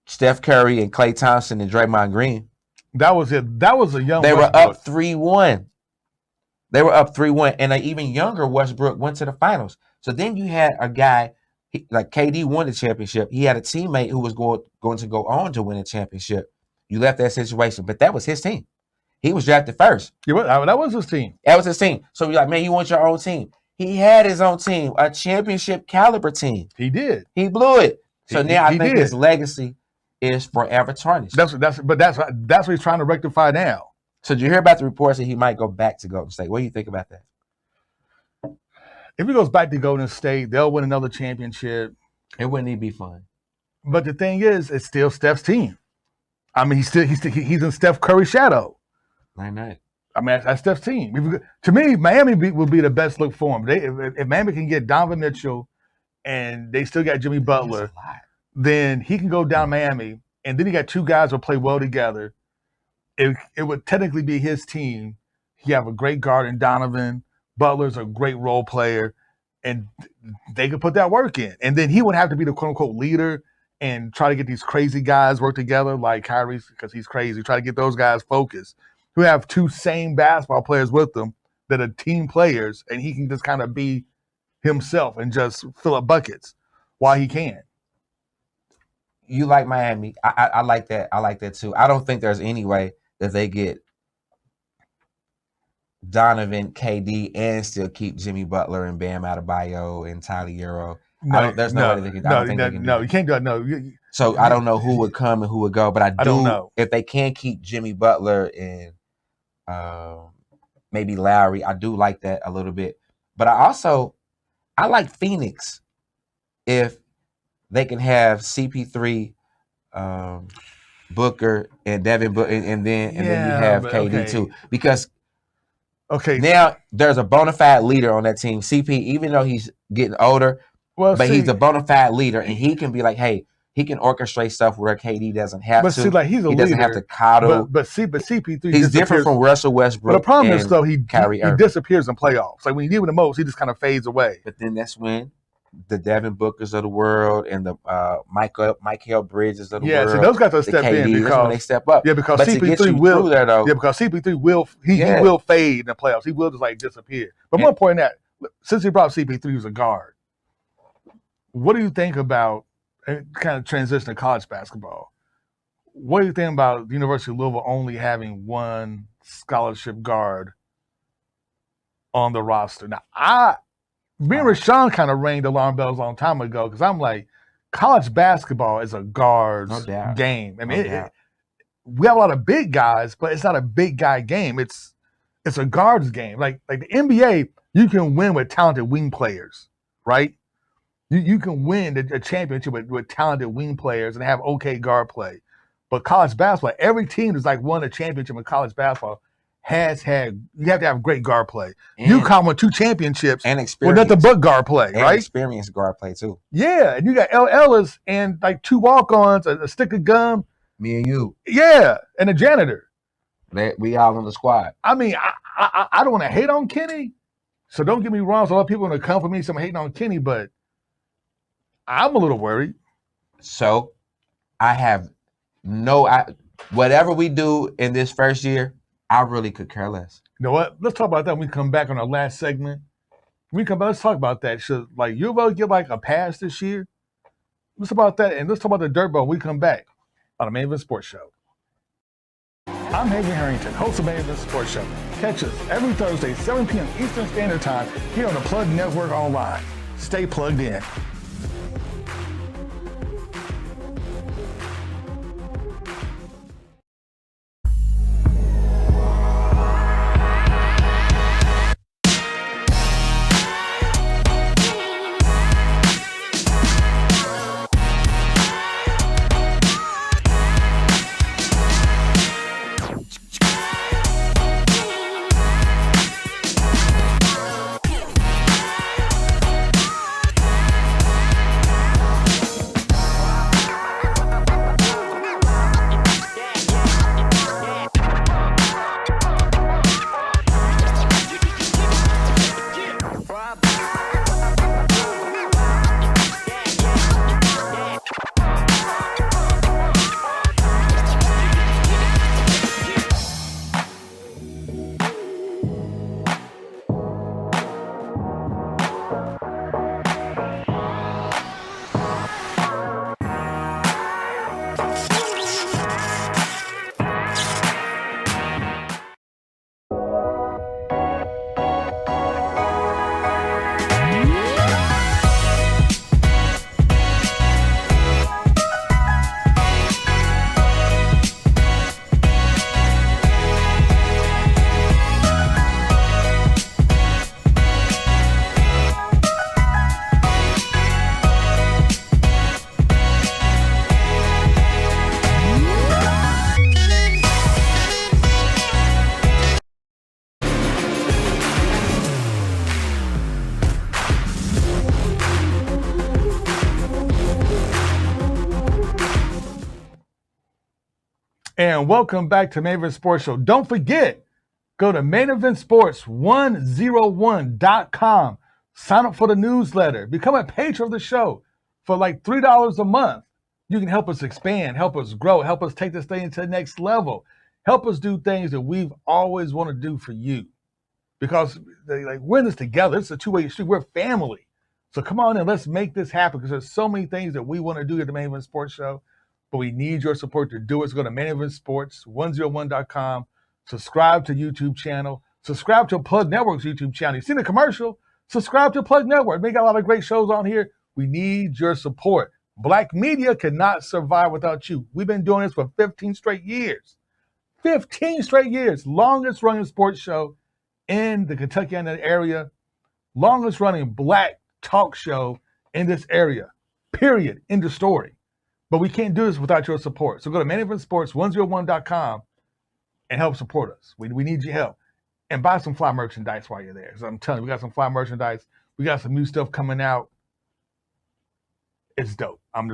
Steph Curry and Klay Thompson and Draymond Green. That was it. That was a young They Westbrook. were up 3-1. And an even younger Westbrook went to the finals. So then you had a guy, like KD won the championship. He had a teammate who was going to go on to win a championship. You left that situation, but that was his team. He was drafted first. Yeah, that was his team. That was his team. So you're like, man, you want your own team. He had his own team, a championship caliber team. He did. He blew it. So now I think his legacy is forever tarnished. That's what he's trying to rectify now. So did you hear about the reports that he might go back to Golden State? What do you think about that? If he goes back to Golden State, they'll win another championship. It wouldn't even be fun. But the thing is, it's still Steph's team. I mean, he's in Steph Curry's shadow. I know. I mean, that's Steph's team. To me, Miami would be the best look for him. If Miami can get Donovan Mitchell and they still got Jimmy Butler, then he can go down Miami. And then he got 2 guys who play well together. It would technically be his team. He have a great guard in Donovan. Butler's a great role player. And they could put that work in. And then he would have to be the quote-unquote leader and try to get these crazy guys work together like Kyrie, because he's crazy. Try to get those guys focused, who have 2 same basketball players with them that are team players, and he can just kind of be himself and just fill up buckets while he can. You like Miami. I like that. I like that too. I don't think there's any way that they get Donovan, KD, and still keep Jimmy Butler and Bam Adebayo and Tyler Hero. There's no way they can. I don't think they can do you can't do it. No. So I don't know who would come and who would go, but I don't know if they can keep Jimmy Butler and maybe Lowry. I do like that a little bit, but I like Phoenix if they can have CP3, Booker, and Devin Booker, and then you have KD too, because now there's a bona fide leader on that team. CP, even though he's getting older, he's a bona fide leader, and he can be like, hey, he can orchestrate stuff where KD doesn't have But to. see, like, he's a he leader. doesn't have to coddle. But CP3 he's different from Russell Westbrook. But the problem is, and though, he Kyrie Irving. disappears in playoffs. Like, when you need him the most, he just kind of fades away. But then that's when the Devin Bookers of the world and the Michael Bridges of the world. Yeah, so those guys will step in because that's when they step up. Yeah, because but CP3 will. There, though, yeah, because CP3 will. He will fade in the playoffs. He will just like disappear. But more important than that, since he brought CP3 as a guard, what do you think about and kind of transition to college basketball? What do you think about the University of Louisville only having one scholarship guard on the roster? Now, me and Rashawn kind of rang the alarm bells a long time ago because I'm like, college basketball is a guard's game. I mean, we have a lot of big guys, but it's not a big guy game. It's a guard's game. Like the NBA, you can win with talented wing players, right? You can win a championship with talented wing players and have okay guard play. But college basketball, every team that's like won a championship in college basketball you have to have great guard play. UConn won 2 championships and experience with nothing but guard play, and right? Experience guard play too. Yeah, and you got L. Ellis and like 2 walk-ons, a stick of gum. Me and you. Yeah, and a janitor. We all on the squad. I mean, I don't want to hate on Kenny, so don't get me wrong. So a lot of people want to come for me, some hating on Kenny, but I'm a little worried. So I have whatever we do in this first year, I really could care less. You know what? Let's talk about that when we come back on our last segment. When we come back, let's talk about that. Should like UVA get like a pass this year? Let's talk about that, and let's talk about the dirt ball when we come back on the Main Event Sports Show. I'm Haven Harrington, host of Main Event Sports Show. Catch us every Thursday, 7 p.m. Eastern Standard Time here on the Plug Network Online. Stay plugged in. And welcome back to Main Event Sports Show. Don't forget, go to maineventsports101.com. Sign up for the newsletter. Become a patron of the show for like $3 a month. You can help us expand, help us grow, help us take this thing to the next level. Help us do things that we've always wanted to do for you. Because we're in this together. It's a two-way street. We're family. So come on and let's make this happen because there's so many things that we want to do at the Main Event Sports Show. But we need your support to do it. So go to maineventsports101.com. Subscribe to YouTube channel. Subscribe to Plug Network's YouTube channel. You see the commercial? Subscribe to Plug Network. They got a lot of great shows on here. We need your support. Black media cannot survive without you. We've been doing this for 15 straight years. 15 straight years. Longest running sports show in the Kentucky area. Longest running black talk show in this area. Period. End of story. But we can't do this without your support. So go to maineventsports101.com and help support us. We need your help. And buy some fly merchandise while you're there. Because I'm telling you, we got some fly merchandise. We got some new stuff coming out. It's dope. I'm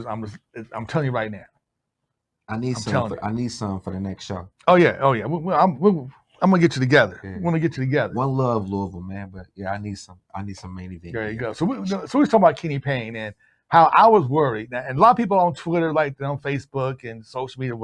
telling you right now. I need some for the next show. Oh yeah. I'm gonna get you together. Yeah. I'm gonna get you together. One love, Louisville, man. But yeah, I need some main event. There you go. So we was talking about Kenny Payne and how I was worried. And a lot of people on Twitter, like on Facebook and social media,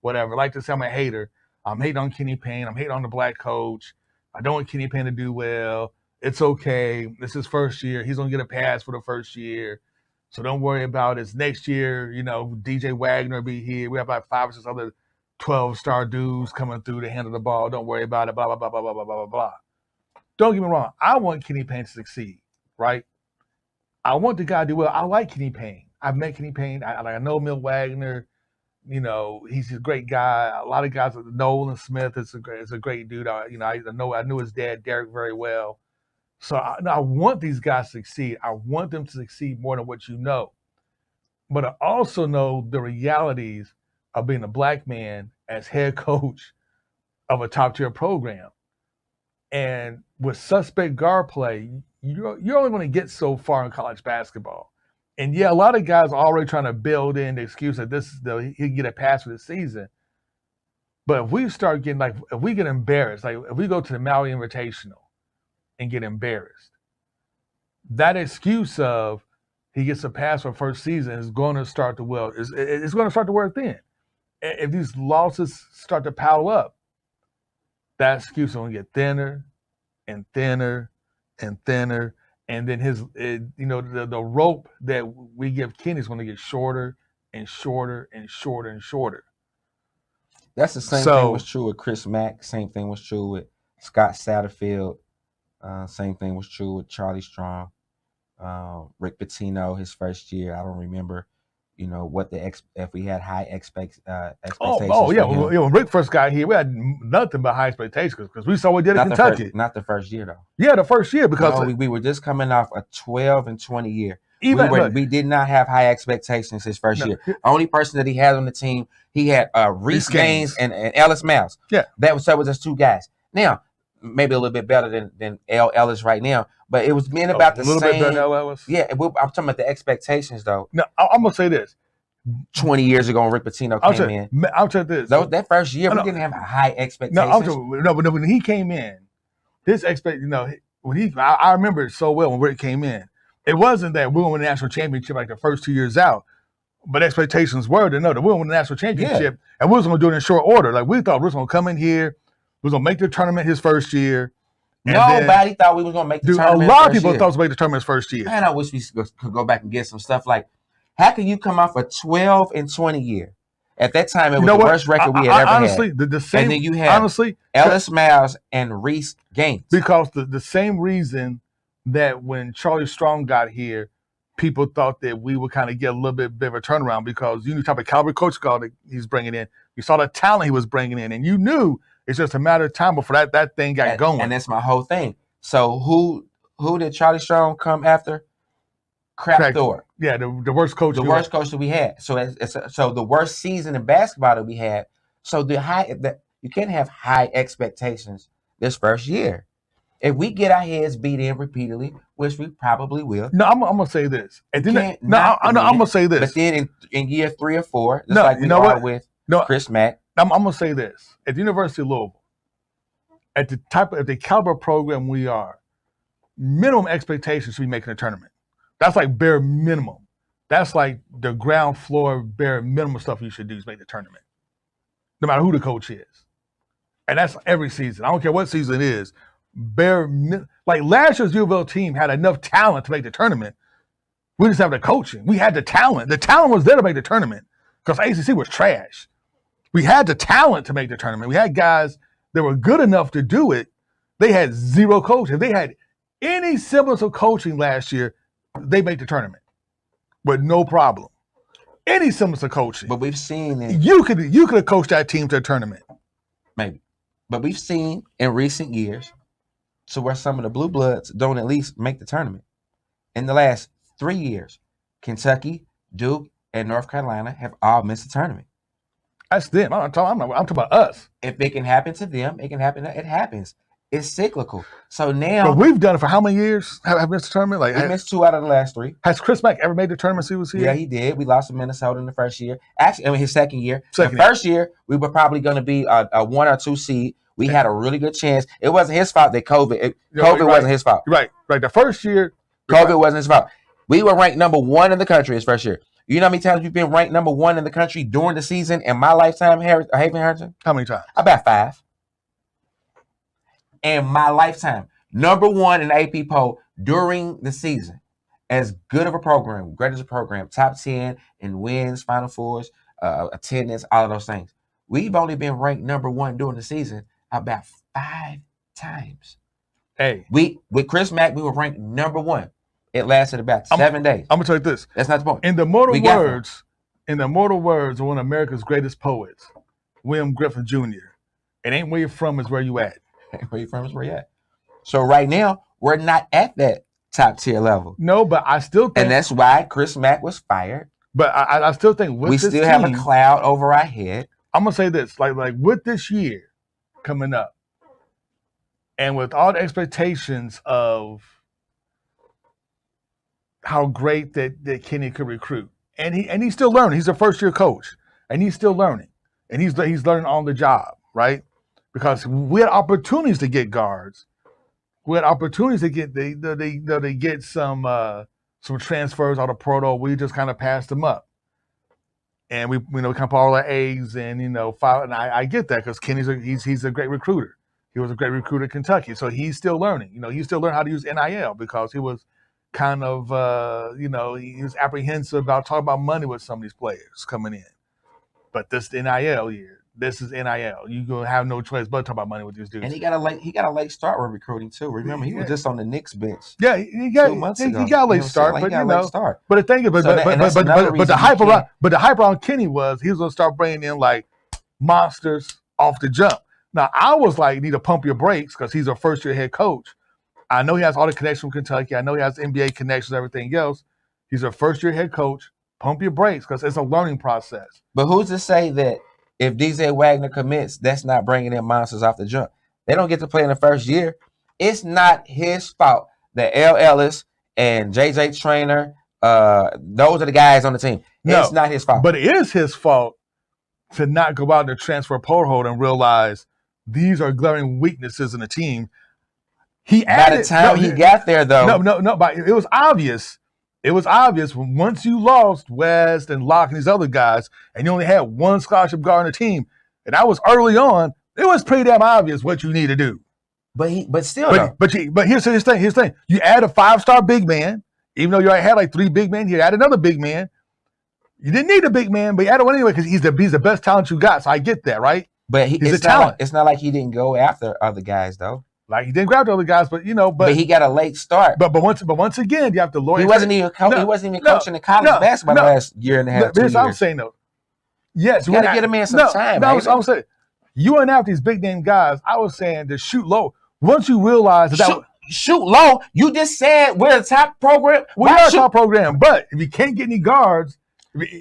whatever, like to say I'm a hater. I'm hating on Kenny Payne. I'm hating on the black coach. I don't want Kenny Payne to do well. It's okay. This is his first year. He's gonna get a pass for the first year. So don't worry about it. Next year, DJ Wagner will be here. We have like 5 or 6 other 12-star dudes coming through to handle the ball. Don't worry about it. Blah, blah, blah, blah, blah, blah, blah, blah. Don't get me wrong. I want Kenny Payne to succeed, right? I want the guy to do well. I like Kenny Payne. I've met Kenny Payne. I know Milt Wagner. He's a great guy. A lot of guys, Nolan Smith is a great dude. I knew his dad, Derek, very well. So I want these guys to succeed. I want them to succeed more than what you know. But I also know the realities of being a black man as head coach of a top-tier program. And with suspect guard play, you're only going to get so far in college basketball. And yeah, a lot of guys are already trying to build in the excuse that he'll get a pass for the season. But if we start getting if we get embarrassed, like if we go to the Maui Invitational and get embarrassed, that excuse of he gets a pass for first season is going to start to it's going to start to wear thin. If these losses start to pile up, that excuse is going to get thinner and thinner and thinner. And then the rope that we give Kenny is going to get shorter and shorter and shorter and shorter. That's the same thing was true with Chris Mack. Same thing was true with Scott Satterfield. Same thing was true with Charlie Strong. Rick Pitino, his first year, I don't remember, what if we had high expectations. Oh yeah, when Rick first got here, we had nothing but high expectations because we saw what we did in Kentucky. Not the first year though. Yeah, the first year because we were just coming off a 12 and 20 year. We did not have high expectations his first year. Only person that he had on the team, he had Reese Gaines and Ellis Miles. Yeah, that was just 2 guys. Now maybe a little bit better than L. Ellis right now, but it was being about the same. A little bit better than L. Ellis. Yeah, I'm talking about the expectations though. No, I'm gonna say this. 20 years ago when Rick Pitino came in. I'll tell you this. That first year, we didn't have a high expectations. But when he came in, I remember it so well when Rick came in. It wasn't that we won the national championship like the first 2 years out, but expectations were that we won the national championship and we was going to do it in short order. Like we thought we was going to come in here, we was going to make the tournament his first year. Nobody thought we was going to make the tournament. A lot of people thought we was going to make the tournament his first year. Man, I wish we could go back and get some stuff like, how can you come off a 12 and 20 year? At that time, it was the worst record we had ever honestly, had. The same. And then you had Ellis Miles and Reese Gaines. Because the same reason that when Charlie Strong got here, people thought that we would kind of get a little bit of a turnaround because you knew the type of caliber coach that he's bringing in. You saw the talent he was bringing in, and you knew it's just a matter of time before that thing got going. And that's my whole thing. So who did Charlie Strong come after? Crap Thor. Yeah, the worst coach. The worst coach that we had. So so the worst season in basketball that we had. So you can't have high expectations this first year. If we get our heads beat in repeatedly, which we probably will. No, I'm gonna say this. I'm gonna say this. But then in year 3 or 4, just like we are with Chris Mack. I'm gonna say this. At the University of Louisville, at the caliber program we are, minimum expectations should be making a tournament. That's like bare minimum. That's like the ground floor bare minimum stuff you should do is make the tournament, no matter who the coach is. And that's every season. I don't care what season it is. Like last year's U of L team had enough talent to make the tournament. We just have the coaching. We had the talent. The talent was there to make the tournament because ACC was trash. We had the talent to make the tournament. We had guys that were good enough to do it. They had zero coaching. If they had any semblance of coaching last year, they made the tournament with no problem. Any semblance of coaching. But we've seen it. You could have coached that team to a tournament. Maybe. But we've seen in recent years to where some of the blue bloods don't at least make the tournament. In the last 3 years, Kentucky, Duke, and North Carolina have all missed the tournament. That's them. I'm talking about us. If it can happen to them, it can happen. It happens. It's cyclical. So now But we've done it for how many years? Have missed the tournament? Like, we missed 2 out of the last 3. has Chris Mack ever made the tournament? He was here. Yeah, he did. We lost to Minnesota in the first year. Actually, I mean his second year. Second the first year, we were probably going to be a 1 or 2 seed. We had a really good chance. It wasn't his fault that COVID. COVID wasn't his fault. Right. The first year, COVID wasn't his fault. We were ranked number 1 in the country his first year. You know how many times we've been ranked number 1 in the country during the season in my lifetime, Haven Harrington? How many times? About 5. In my lifetime. Number 1 in the AP poll during the season. As good of a program, great as a program, top 10 in wins, Final Fours, attendance, all of those things. We've only been ranked number 1 during the season about 5 times. Hey, with Chris Mack, we were ranked number 1. It lasted about 7 days. I'm gonna tell you this. That's not the point. In the mortal words of one of America's greatest poets, William Griffin Jr., it ain't where you're from, is where you at. Where you from is where you at. So right now, we're not at that top tier level. No, but I still think, and that's why Chris Mack was fired. But I still think we still have a cloud over our head. I'm gonna say this, like with this year coming up, and with all the expectations of how great that Kenny could recruit, and he's still learning. He's a first year coach, and he's still learning, and he's learning on the job, right? Because we had opportunities to get guards. We had opportunities to get they get some transfers out of Proto. We just kind of passed them up, and we kind of put all our eggs in five. And I get that because Kenny's he's a great recruiter. He was a great recruiter at Kentucky, so he's still learning. He still learned how to use NIL because he was kind of he was apprehensive about talking about money with some of these players coming in. But this NIL year. This is NIL. You gonna have no choice but to talk about money with these dudes. And he got a late start with recruiting too. Remember, he was just on the Knicks bench. Yeah, he got a late start, but But the thing is, but the hype around Kenny was he was gonna start bringing in like monsters off the jump. Now I was like, you need to pump your brakes because he's a first year head coach. I know he has all the connections from Kentucky. I know he has NBA connections, everything else. He's a first year head coach. Pump your brakes because it's a learning process. But who's to say that if DJ Wagner commits, that's not bringing in monsters off the jump? They don't get to play in the first year. It's not his fault that L. Ellis and JJ Traynor, those are the guys on the team. No, it's not his fault. But it is his fault to not go out in the transfer portal and realize these are glaring weaknesses in the team. By the time he got there, though. No, but it was obvious. It was obvious once you lost West and Locke and these other guys, and you only had one scholarship guard on the team, and that was early on. It was pretty damn obvious what you need to do. But here's the thing. Here's the thing. You add a 5-star big man, even though you already had like 3 big men. You add another big man. You didn't need a big man, but you added one anyway because he's the best talent you got. So I get that, right? But he's a talent. It's not like he didn't go after other guys though. Like he didn't grab the other guys, but he got a late start. But once again, you have to lawyer. He wasn't even coaching in college basketball the last year and a half. Here's what I'm saying though. Yes, you got to get a man some time. I was saying, you went after these big name guys. I was saying to shoot low. Once you realize shoot low, you just said we're a top program. We are a top program, but if you can't get any guards,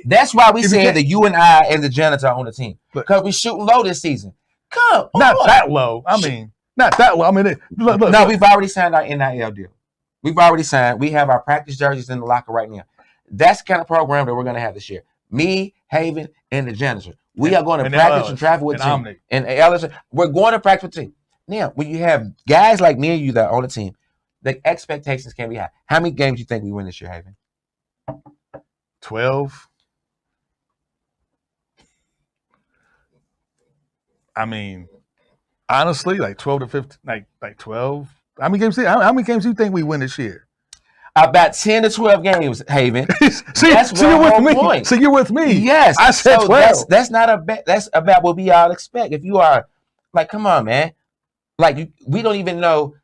that's why we said that you and I and the janitor are on the team because we shooting low this season. Come on, not that low. I mean. Not that low. I mean, look. We've already signed our NIL deal. We've already signed. We have our practice jerseys in the locker right now. That's the kind of program that we're going to have this year. Me, Haven, and the janitor. We are going to practice and travel with the team. And Ellis, we're going to practice with the team. Now, when you have guys like me and you that are on the team, the expectations can be high. How many games do you think we win this year, Haven? 12. I mean, honestly, like 12 to 15, like 12. How many games do you think we win this year? About 10 to 12 games, Haven. You're with me. Point. So you're with me. Yes. I said 12. That's not a bet. That's about what we all expect. If you are like, come on, man. Like we don't even know.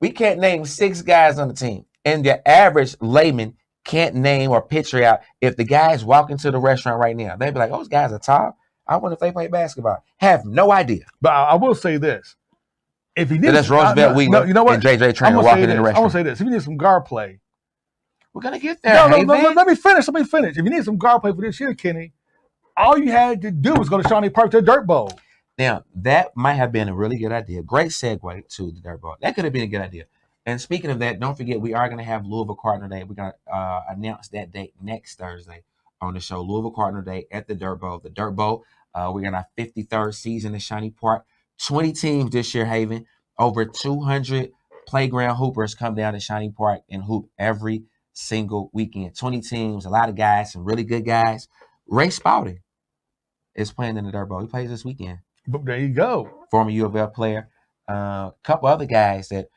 We can't name 6 guys on the team. And the average layman can't name or picture out if the guys walk into the restaurant right now. They'd be like, oh, those guys are tall. I wonder if they play basketball. Have no idea. But I will say this. If you need that's Roosevelt Wheeler and JJ Traynor walking in the restaurant. I will say this. If you need some guard play. We're going to get there. No, let me finish. If you need some guard play for this year, Kenny, all you had to do was go to Shawnee Park to a dirt bowl. Now, that might have been a really good idea. Great segue to the dirt bowl. That could have been a good idea. And speaking of that, don't forget we are going to have Louisville Cardinal Day. We're going to announce that date next Thursday on the show. Louisville Cardinal Day at the Dirt Bowl. The Dirt Bowl, we're in our 53rd season in Shawnee Park. 20 teams this year, Haven. Over 200 playground hoopers come down to Shawnee Park and hoop every single weekend. 20 teams, a lot of guys, some really good guys. Ray Spalding is playing in the Dirt Bowl. He plays this weekend. But there you go. Former U of L player. A couple other guys that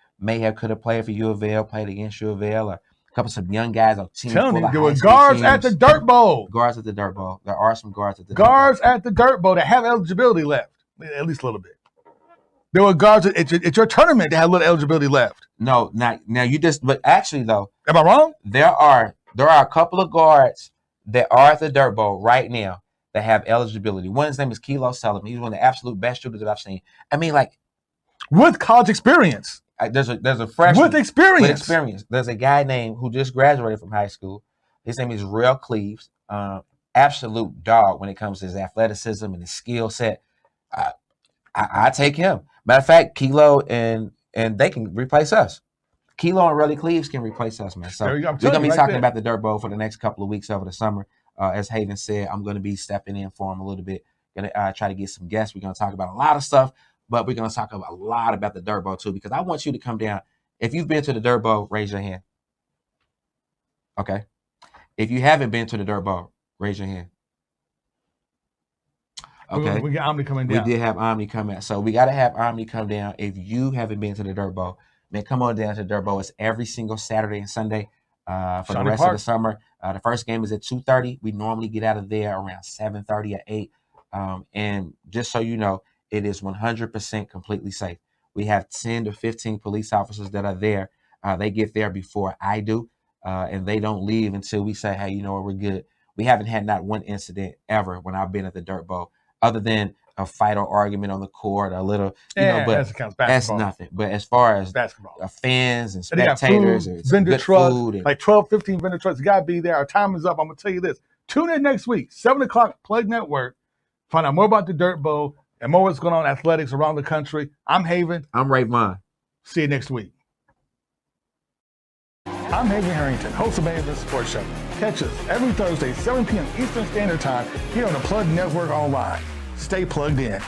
could have played for U of L, played against U of L, or a couple some young guys on team. Telling you, there were guards at the Dirt Bowl. Guards at the Dirt Bowl. There are some guards at the guards at the Dirt Bowl that have eligibility left, at least a little bit. There were guards at your tournament that had a little eligibility left. No, now you just. But actually, though, am I wrong? There are a couple of guards that are at the Dirt Bowl right now that have eligibility. One's name is Kilo Sullivan. He's one of the absolute best shooters that I've seen. I mean, like, with college experience. There's a freshman with experience. With experience. There's a guy named who just graduated from high school. His name is Real Cleaves. Absolute dog when it comes to his athleticism and his skill set. I take him. Matter of fact, Kilo and they can replace us. Kilo and Relly Cleaves can replace us, man. So we're going to be talking about the Dirt Bowl for the next couple of weeks over the summer. As Haven said, I'm going to be stepping in for him a little bit. Going to try to get some guests. We're going to talk about a lot of stuff, but we're going to talk a lot about the Dirt Bowl too, because I want you to come down. If you've been to the Dirt Bowl, raise your hand. Okay. If you haven't been to the Dirt Bowl, raise your hand. Okay. We got Omni coming down. We did have Omni come in. So we got to have Omni come down. If you haven't been to the Dirt Bowl, man, come on down to the Dirt Bowl. It's every single Saturday and Sunday for the rest of the summer. The first game is at 2:30. We normally get out of there around 7:30 or 8. And just so you know, it is 100% completely safe. We have 10 to 15 police officers that are there. They get there before I do, and they don't leave until we say, hey, you know what, we're good. We haven't had not one incident ever when I've been at the Dirt Bowl, other than a fight or argument on the court, a little, but that's nothing. But as far as basketball, fans and spectators, and vendor trucks, like 12, 15 vendor trucks, got to be there. Our time is up. I'm going to tell you this. Tune in next week, 7 o'clock, Plug Network. Find out more about the Dirt Bowl and more what's going on in athletics around the country. I'm Haven. I'm Ray Vaughn. See you next week. I'm Haven Harrington, host of Haven Sports Show. Catch us every Thursday, 7 p.m. Eastern Standard Time here on the Plug Network Online. Stay plugged in.